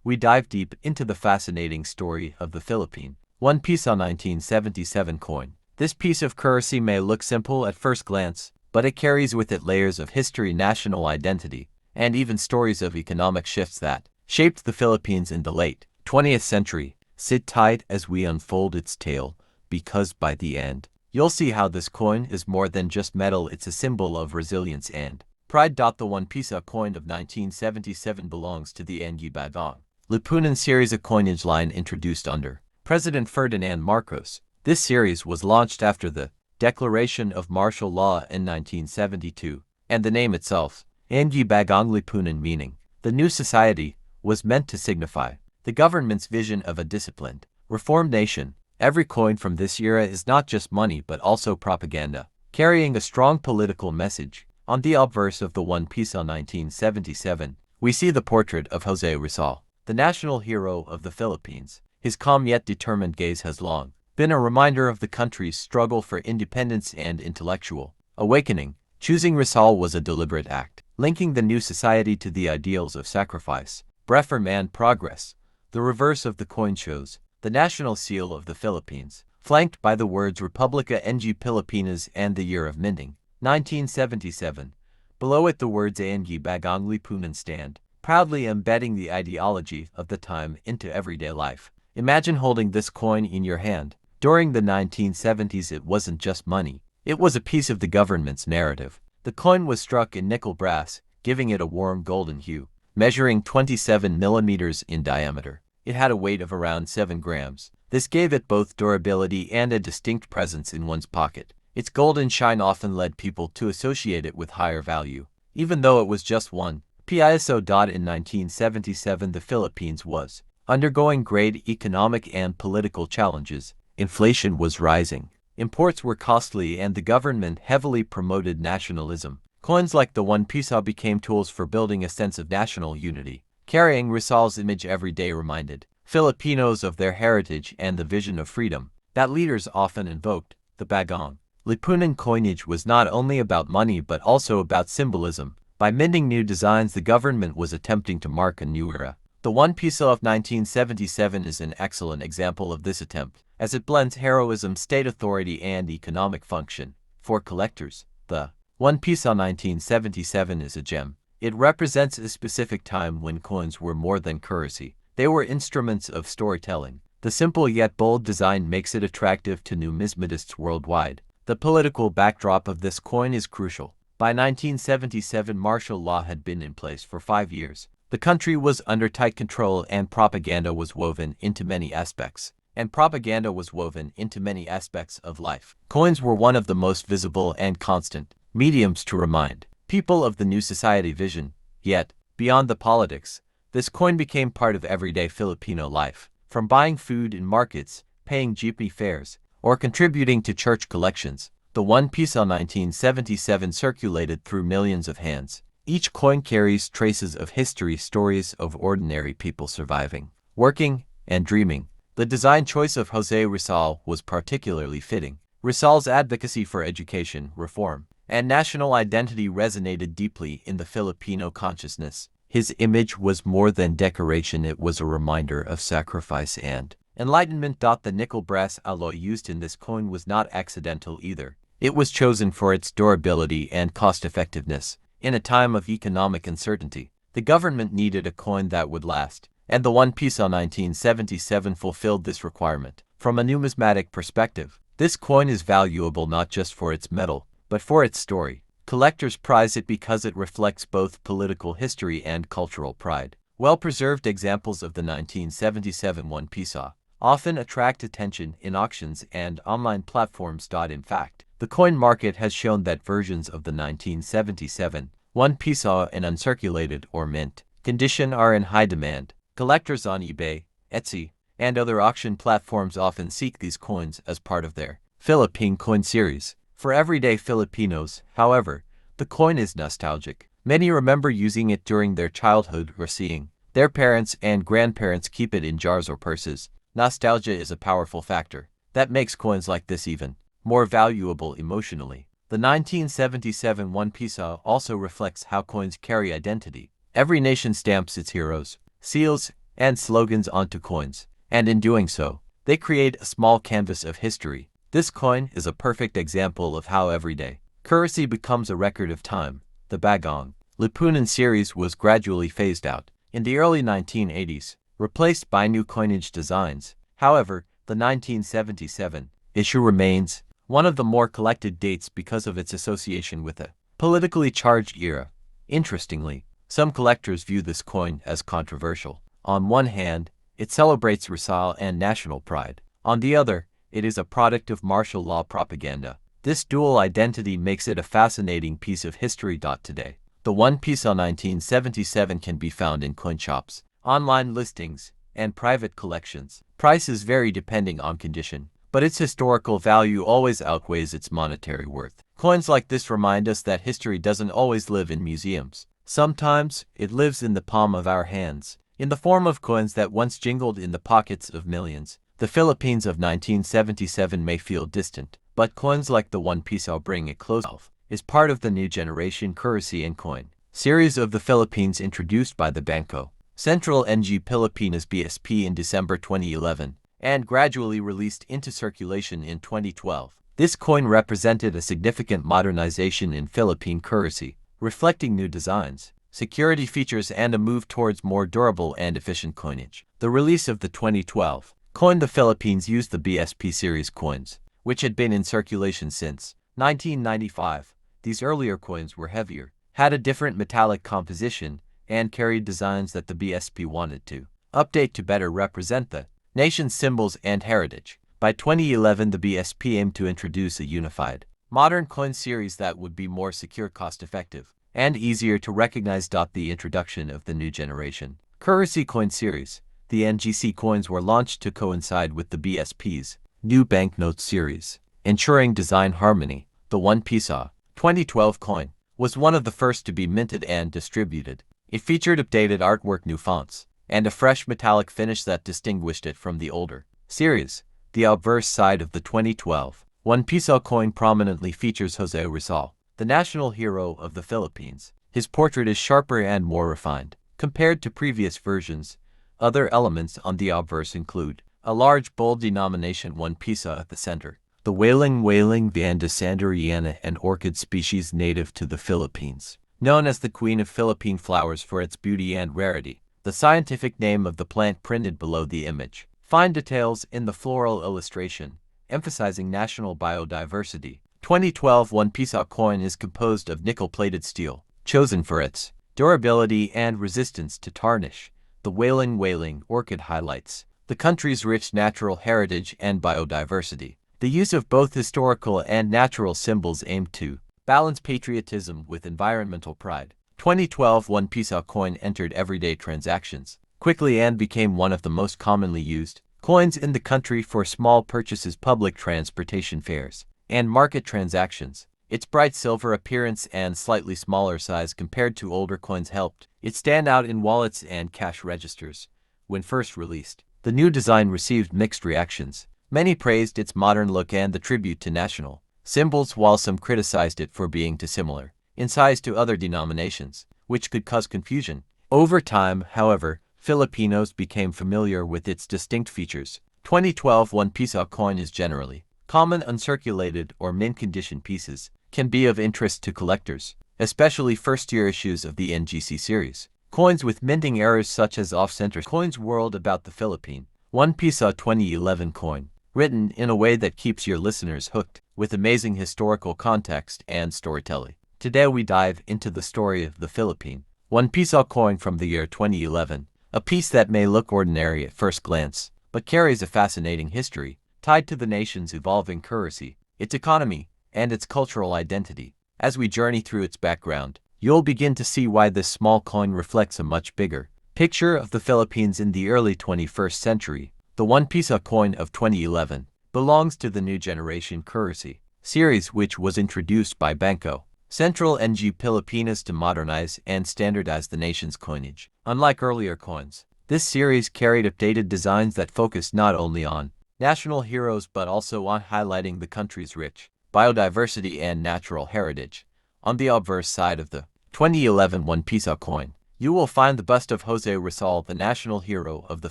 we dive deep into the fascinating story of the Philippine 1 Piso 1977 coin. This piece of currency may look simple at first glance, but it carries with it layers of history, national identity, and even stories of economic shifts that shaped the Philippines in the late 20th century. Sit tight as we unfold its tale, because by the end, you'll see how this coin is more than just metal. It's a symbol of resilience and pride. The 1 Piso coin of 1977 belongs to the Ang Bagong Lipunan series, a coinage line introduced under President Ferdinand Marcos. This series was launched after the declaration of martial law in 1972, and the name itself, Ang Bagong Lipunan, meaning the new society, was meant to signify the government's vision of a disciplined, reformed nation. Every coin from this era is not just money but also propaganda, carrying a strong political message. On the obverse of the 1 Piso 1977, we see the portrait of José Rizal, the national hero of the Philippines. His calm yet determined gaze has long been a reminder of the country's struggle for independence and intellectual awakening. Choosing Rizal was a deliberate act, linking the new society to the ideals of sacrifice, reform, and progress. The reverse of the coin shows the national seal of the Philippines, flanked by the words Republika ng Pilipinas and the year of minting, 1977. Below it, the words Ang Bagong Lipunan stand, proudly embedding the ideology of the time into everyday life. Imagine holding this coin in your hand. During the 1970s, it wasn't just money. It was a piece of the government's narrative. The coin was struck in nickel brass, giving it a warm golden hue, measuring 27 millimeters in diameter. It had a weight of around 7 grams. This gave it both durability and a distinct presence in one's pocket. Its golden shine often led people to associate it with higher value, even though it was just 1 Piso. In 1977, the Philippines was undergoing great economic and political challenges. Inflation was rising, imports were costly, and the government heavily promoted nationalism. Coins like the 1 Piso became tools for building a sense of national unity. Carrying Rizal's image every day reminded Filipinos of their heritage and the vision of freedom that leaders often invoked. The Bagong Lipunan coinage was not only about money but also about symbolism. By minting new designs, the government was attempting to mark a new era. The 1 Piso of 1977 is an excellent example of this attempt, as it blends heroism, state authority, and economic function. For collectors, the 1 Piso 1977 is a gem. It represents a specific time when coins were more than currency. They were instruments of storytelling. The simple yet bold design makes it attractive to numismatists worldwide. The political backdrop of this coin is crucial. By 1977, martial law had been in place for 5 years. The country was under tight control, and propaganda was woven into many aspects. Of life. Coins were one of the most visible and constant mediums to remind people of the new society vision. Yet, beyond the politics, this coin became part of everyday Filipino life. From buying food in markets, paying jeepney fares, or contributing to church collections, the 1 Piso 1977 circulated through millions of hands. Each coin carries traces of history, stories of ordinary people surviving, working, and dreaming. The design choice of José Rizal was particularly fitting. Rizal's advocacy for education, reform, and national identity resonated deeply in the Filipino consciousness. His image was more than decoration, it was a reminder of sacrifice and enlightenment. The nickel brass alloy used in this coin was not accidental either. It was chosen for its durability and cost-effectiveness. In a time of economic uncertainty, the government needed a coin that would last, and the 1 Piso 1977 fulfilled this requirement. From a numismatic perspective, this coin is valuable not just for its metal, but for its story. Collectors prize it because it reflects both political history and cultural pride. Well-preserved examples of the 1977 1 Piso often attract attention in auctions and online platforms. In fact, the coin market has shown that versions of the 1977 1 Piso in uncirculated or mint condition are in high demand. Collectors on eBay, Etsy, and other auction platforms often seek these coins as part of their Philippine Coin series. For everyday Filipinos, however, the coin is nostalgic. Many remember using it during their childhood or seeing their parents and grandparents keep it in jars or purses. Nostalgia is a powerful factor that makes coins like this even more valuable emotionally. The 1977 1 Piso also reflects how coins carry identity. Every nation stamps its heroes, seals, and slogans onto coins, and in doing so, they create a small canvas of history. This coin is a perfect example of how everyday currency becomes a record of time. The Bagong Lipunan series was gradually phased out in the early 1980s, replaced by new coinage designs. However, the 1977 issue remains one of the more collected dates because of its association with a politically charged era. Interestingly, some collectors view this coin as controversial. On one hand, it celebrates Rizal and national pride. On the other, it is a product of martial law propaganda. This dual identity makes it a fascinating piece of history. Today, the 1 Piso 1977 can be found in coin shops, online listings, and private collections. Prices vary depending on condition, but its historical value always outweighs its monetary worth. Coins like this remind us that history doesn't always live in museums. Sometimes, it lives in the palm of our hands, in the form of coins that once jingled in the pockets of millions. The Philippines of 1977 may feel distant, but coins like the 1 Piso bring it close. Is part of the new generation currency and coin series of the Philippines introduced by the Bangko Sentral ng Pilipinas BSP in December 2011, and gradually released into circulation in 2012. This coin represented a significant modernization in Philippine currency, reflecting new designs, security features, and a move towards more durable and efficient coinage. The release of the 2012 coin, the Philippines used the BSP Series coins, which had been in circulation since 1995. These earlier coins were heavier, had a different metallic composition, and carried designs that the BSP wanted to update to better represent the nation's symbols and heritage. By 2011, the BSP aimed to introduce a unified, modern coin series that would be more secure, cost-effective, and easier to recognize. The introduction of the new generation currency coin series, the NGC coins, were launched to coincide with the BSP's new banknote series, ensuring design harmony. The 1 Piso 2012 coin was one of the first to be minted and distributed. It featured updated artwork, new fonts, and a fresh metallic finish that distinguished it from the older series. The obverse side of the 2012 1 Piso coin prominently features José Rizal, the national hero of the Philippines. His portrait is sharper and more refined compared to previous versions. Other elements on the obverse include a large bold denomination 1 Piso at the center, the wailing Vanda Sanderiana, an orchid species native to the Philippines, known as the Queen of Philippine Flowers for its beauty and rarity. The scientific name of the plant printed below the image. Fine details in the floral illustration, emphasizing national biodiversity. 2012 1 Piso coin is composed of nickel-plated steel, chosen for its durability and resistance to tarnish. The wailing orchid highlights the country's rich natural heritage and biodiversity. The use of both historical and natural symbols aimed to balance patriotism with environmental pride. 2012 1 Piso coin entered everyday transactions quickly and became one of the most commonly used coins in the country for small purchases, public transportation fares, and market transactions. Its bright silver appearance and slightly smaller size compared to older coins helped it stand out in wallets and cash registers. When first released, the new design received mixed reactions. Many praised its modern look and the tribute to national symbols, while some criticized it for being too similar in size to other denominations, which could cause confusion. Over time, however, Filipinos became familiar with its distinct features. 2012 1 Piso coin is generally common uncirculated or mint-condition pieces, can be of interest to collectors, especially first-year issues of the NGC series. Coins with minting errors such as off-center coins. World about the Philippine 1 Piso 2011 coin, written in a way that keeps your listeners hooked, with amazing historical context and storytelling. Today we dive into the story of the Philippine 1 Piso coin from the year 2011, a piece that may look ordinary at first glance, but carries a fascinating history tied to the nation's evolving currency, its economy, and its cultural identity. As we journey through its background, you'll begin to see why this small coin reflects a much bigger picture of the Philippines in the early 21st century. The 1 Piso coin of 2011 belongs to the new generation currency series, which was introduced by Bangko Sentral ng Pilipinas to modernize and standardize the nation's coinage. Unlike earlier coins, this series carried updated designs that focused not only on national heroes but also on highlighting the country's rich biodiversity and natural heritage. On the obverse side of the 2011 1 Piso coin, you will find the bust of José Rizal, the national hero of the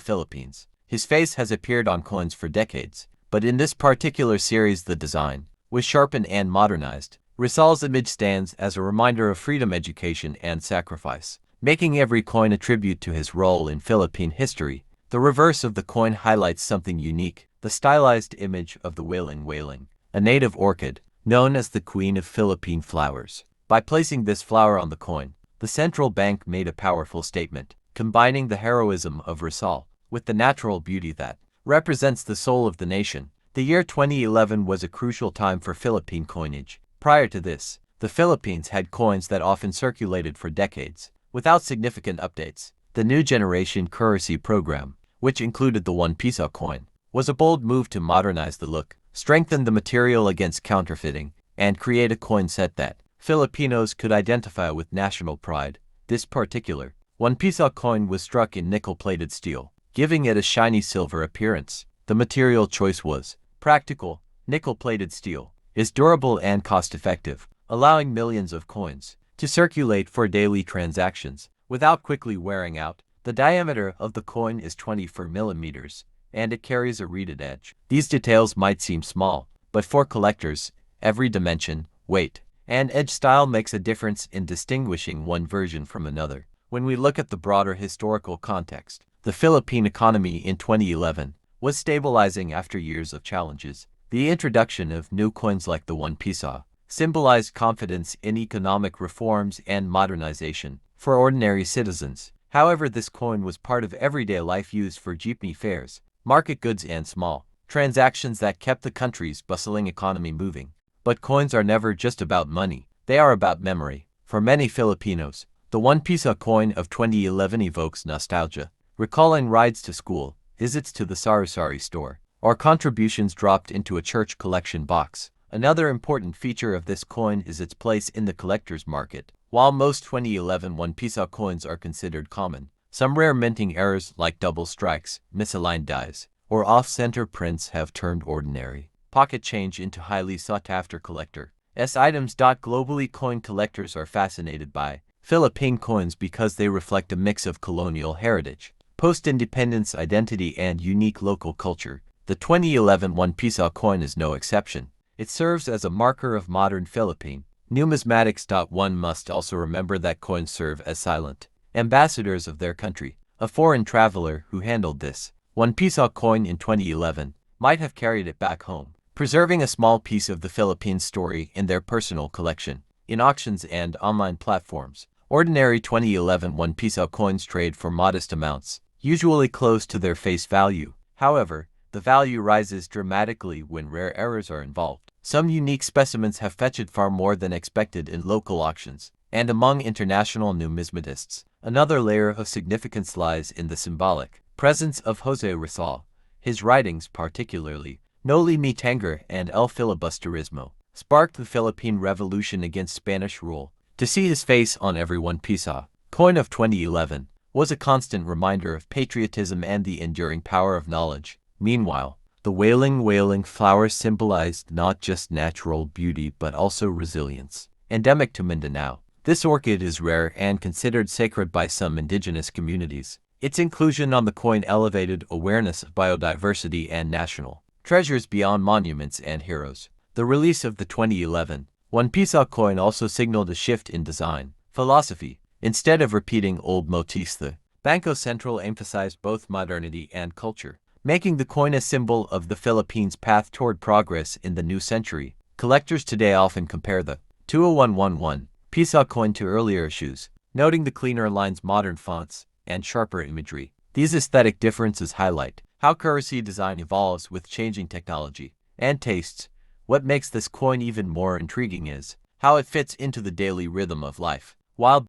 Philippines. His face has appeared on coins for decades, but in this particular series the design was sharpened and modernized. Rizal's image stands as a reminder of freedom, education, and sacrifice, making every coin a tribute to his role in Philippine history. The reverse of the coin highlights something unique: the stylized image of the wailing, a native orchid, known as the Queen of Philippine Flowers. By placing this flower on the coin, the central bank made a powerful statement, combining the heroism of Rizal with the natural beauty that represents the soul of the nation. The year 2011 was a crucial time for Philippine coinage. Prior to this, the Philippines had coins that often circulated for decades, without significant updates. The new generation currency program, which included the 1 Piso coin, was a bold move to modernize the look, strengthen the material against counterfeiting, and create a coin set that Filipinos could identify with national pride. This particular 1 Piso coin was struck in nickel-plated steel, giving it a shiny silver appearance. The material choice was practical. Nickel-plated steel is durable and cost-effective, allowing millions of coins to circulate for daily transactions without quickly wearing out. The diameter of the coin is 24 millimeters, and it carries a reeded edge. These details might seem small, but for collectors, every dimension, weight, and edge style makes a difference in distinguishing one version from another. When we look at the broader historical context, the Philippine economy in 2011 was stabilizing after years of challenges. The introduction of new coins like the 1 Piso symbolized confidence in economic reforms and modernization for ordinary citizens. However, this coin was part of everyday life, used for jeepney fares, market goods, and small transactions that kept the country's bustling economy moving. But coins are never just about money, they are about memory. For many Filipinos, the 1 Piso coin of 2011 evokes nostalgia, recalling rides to school, visits to the sari-sari store, or contributions dropped into a church collection box. Another important feature of this coin is its place in the collector's market. While most 2011 1 Piso coins are considered common, some rare minting errors like double strikes, misaligned dies, or off-center prints have turned ordinary pocket change into highly sought-after collector's items. Globally, coin collectors are fascinated by Philippine coins because they reflect a mix of colonial heritage, post-independence identity, and unique local culture. The 2011 1 Piso coin is no exception. It serves as a marker of modern Philippine numismatics. One must also remember that coins serve as silent ambassadors of their country. A foreign traveler who handled this 1 Piso coin in 2011 might have carried it back home, preserving a small piece of the Philippine story in their personal collection. In auctions and online platforms, ordinary 2011 1 Piso coins trade for modest amounts, usually close to their face value. However, the value rises dramatically when rare errors are involved. Some unique specimens have fetched far more than expected in local auctions and among international numismatists. Another layer of significance lies in the symbolic presence of José Rizal. His writings, particularly No Le Mi Tanger and El Filibusterismo, sparked the Philippine Revolution against Spanish rule. To see his face on every 1 Piso coin of 2011 was a constant reminder of patriotism and the enduring power of knowledge. Meanwhile, the wailing flower symbolized not just natural beauty but also resilience. Endemic to Mindanao, this orchid is rare and considered sacred by some indigenous communities. Its inclusion on the coin elevated awareness of biodiversity and national treasures beyond monuments and heroes. The release of the 2011 1 Piso coin also signaled a shift in design philosophy. Instead of repeating old motifs, the Bangko Sentral emphasized both modernity and culture, making the coin a symbol of the Philippines' path toward progress in the new century. Collectors today often compare the 20111 Piso coin to earlier issues, noting the cleaner lines, modern fonts, and sharper imagery. These aesthetic differences highlight how currency design evolves with changing technology and tastes. What makes this coin even more intriguing is how it fits into the daily rhythm of life. While